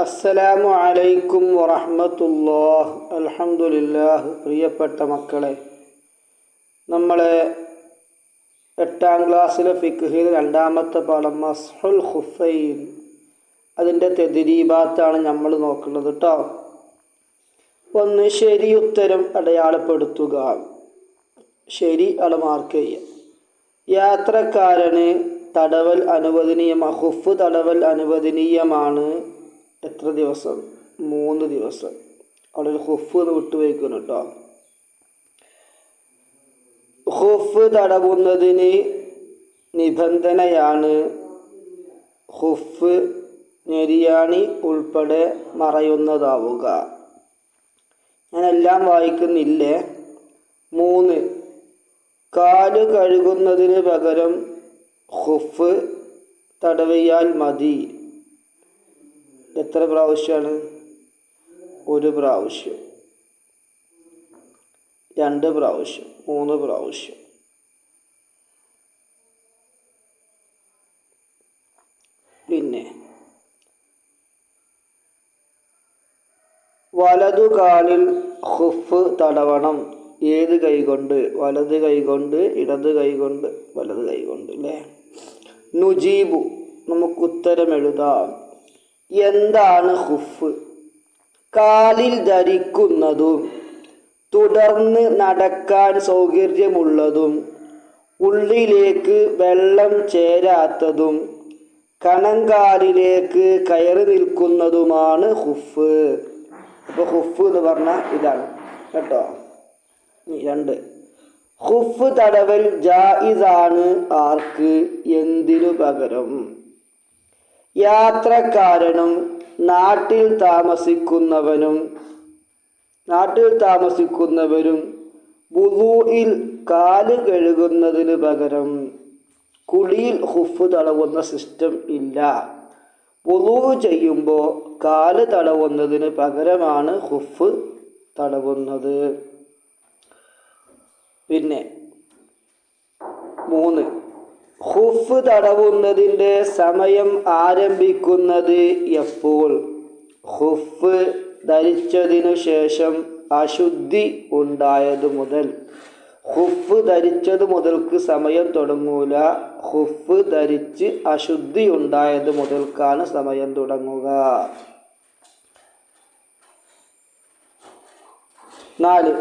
അസ്സലാമു അലൈക്കും വറഹ്മത്തുള്ളാഹി. അൽഹംദുലില്ലാഹ്. പ്രിയപ്പെട്ട മക്കളെ, നമ്മളെ 8ാം ക്ലാസ്സിലെ ഫിഖ്ഹിൽ രണ്ടാമത്തെ പാഠം മസ്ഹുൽ ഖുഫൈൻ, അതിൻ്റെ തദ്രീബാത്താണ് നമ്മൾ നോക്കുന്നത് കേട്ടോ. ഒന്ന്, ശരി ഉത്തരം അടയാളപ്പെടുത്തുക. ശരി അവിടെ മാർക്ക് ചെയ്യുക. യാത്രക്കാരന് തടവൽ അനുവദനീയമാണ്. ഖുഫ് തടവൽ അനുവദനീയമാണ്. എത്ര ദിവസം? 3 ദിവസം. അവിടെ ഒരു ഖുഫ് എന്ന് വിട്ടുവയ്ക്കുന്നു കേട്ടോ. ഖുഫ് തടവുന്നതിന് നിബന്ധനയാണ് ഖുഫ് ഞെരിയാണി ഉൾപ്പെടെ മറയുന്നതാവുക. ഞാനെല്ലാം വായിക്കുന്നില്ലേ. 3, കാല് കഴുകുന്നതിന് പകരം ഖുഫ് തടവിയാൽ മതി. എത്ര പ്രാവശ്യമാണ്? 1 പ്രാവശ്യം, 2 പ്രാവശ്യം, 3 പ്രാവശ്യം. പിന്നെ വലതുകാലിൽ ഖുഫ് തടവണം. ഏത് കൈകൊണ്ട്? വലത് കൈകൊണ്ട്, ഇടത് കൈകൊണ്ട്, വലത് കൈകൊണ്ട് അല്ലേ. നുജീബു, നമുക്ക് ഉത്തരം എഴുതാം. എന്താണ് ഖുഫ്? കാലിൽ ധരിക്കുന്നതും തുടർന്ന് നടക്കാൻ സൗകര്യമുള്ളതും ഉള്ളിലേക്ക് വെള്ളം ചേരാത്തതും കണങ്കാലിലേക്ക് കയറി നിൽക്കുന്നതുമാണ് ഖുഫ്. അപ്പോൾ ഖുഫ് എന്ന് പറഞ്ഞാൽ ഇതാണ് കേട്ടോ. 2, ഖുഫ് തടവൽ ജായിസാണ്. ആർക്ക്? എന്തിനു പകരം? യാത്രക്കാരനും നാട്ടിൽ താമസിക്കുന്നവരും വുളൂഇൽ കാല് കഴുകുന്നതിന് പകരം കുളിയിൽ ഖുഫ് തടവുന്ന സിസ്റ്റം ഇല്ല. വുളൂ ചെയ്യുമ്പോൾ കാല് തടവുന്നതിന് പകരമാണ് ഖുഫ് തടവുന്നത്. പിന്നെ 3, ഖുഫ് തടവുന്നതിൻ്റെ സമയം ആരംഭിക്കുന്നത് എപ്പോൾ? ഖുഫ് ധരിച്ചതിനു ശേഷം അശുദ്ധി ഉണ്ടായത് മുതൽ. ഖുഫ് ധരിച്ചത് മുതൽക്ക് സമയം തുടങ്ങൂല. ഖുഫ് ധരിച്ച് അശുദ്ധി ഉണ്ടായത് മുതൽക്കാണ് സമയം തുടങ്ങുക. 4,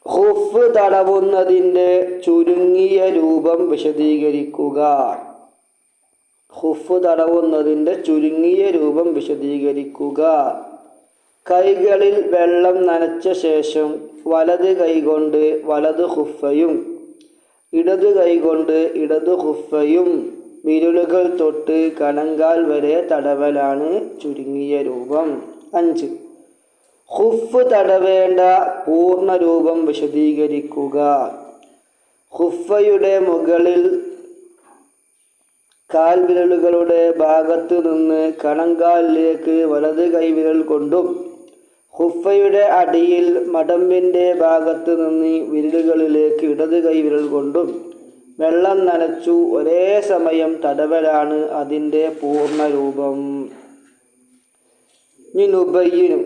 ഖുഫ് തടവുന്നതിൻ്റെ ചുരുങ്ങിയ രൂപം വിശദീകരിക്കുക. ഖുഫ് തടവുന്നതിൻ്റെ ചുരുങ്ങിയ രൂപം വിശദീകരിക്കുക. കൈകളിൽ വെള്ളം നനച്ച ശേഷം വലത് കൈകൊണ്ട് വലത് ഖുഫയും ഇടത് കൈകൊണ്ട് ഇടത് ഖുഫയും വിരലുകൾ തൊട്ട് കണങ്കാൽ വരെ തടവലാണ് ചുരുങ്ങിയ രൂപം. 5, ഖുഫ് തടവേണ്ട പൂർണ്ണ രൂപം വിശദീകരിക്കുക. ഖുഫയുടെ മുകളിൽ കാൽവിരലുകളുടെ ഭാഗത്ത് നിന്ന് കണങ്കാലിലേക്ക് വലത് കൈവിരൽ കൊണ്ടും ഖുഫയുടെ അടിയിൽ മടമ്പിൻ്റെ ഭാഗത്ത് നിന്ന് വിരലുകളിലേക്ക് ഇടത് കൈവിരൽ കൊണ്ടും വെള്ളം നനച്ചു ഒരേ സമയം തടവലാണ് അതിൻ്റെ പൂർണ്ണ രൂപം. നുബയ്യിനു,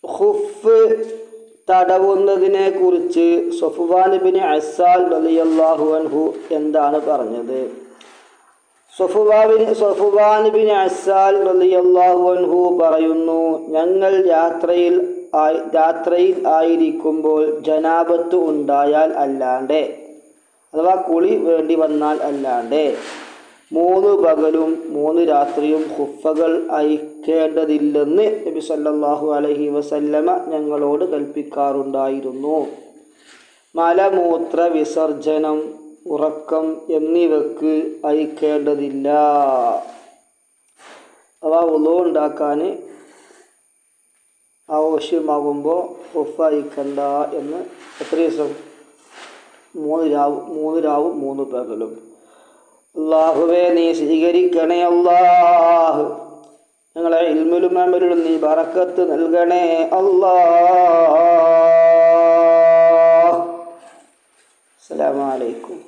ഖുഫ് തടവുന്നതിനെ കുറിച്ച് സഫ്വാൻ ഇബ്നു അസ്സാൽ റളിയല്ലാഹു അൻഹു എന്താണ് പറഞ്ഞത്? സഫ്വാൻ ഇബ്നു അസ്സാൽ റളിയല്ലാഹു അൻഹു പറയുന്നു, ഞങ്ങൾ യാത്രയിൽ ആയിരിക്കുമ്പോൾ ജനാബത്ത് ഉണ്ടായാൽ അല്ലാണ്ട്, അഥവാ കുളി വേണ്ടി വന്നാൽ അല്ലാണ്ട് 3 പകലും 3 രാത്രിയും ഖുഫകൾ അയക്കേണ്ടതില്ലെന്ന് നബി സല്ലല്ലാഹു അലൈഹി വസല്ലമ ഞങ്ങളോട് കൽപ്പിക്കാറുണ്ടായിരുന്നു. മലമൂത്ര വിസർജനം, ഉറക്കം എന്നിവക്ക് അയക്കേണ്ടതില്ല. അവ വുളൂ ഉണ്ടാക്കാൻ ആവശ്യമാകുമ്പോൾ ഖുഫ് അയക്കണ്ട എന്ന്. എത്ര ദിവസം? 3 രാവും 3 പകലും. അല്ലാഹുവേ, നീ സ്വീകരിക്കണേ. അല്ലാഹ് ഞങ്ങളെ ഇൽമിലും അമലിലും നീ ബറക്കത്ത് നൽകണേ. അല്ലാഹ്. അസ്സലാമു അലൈക്കും.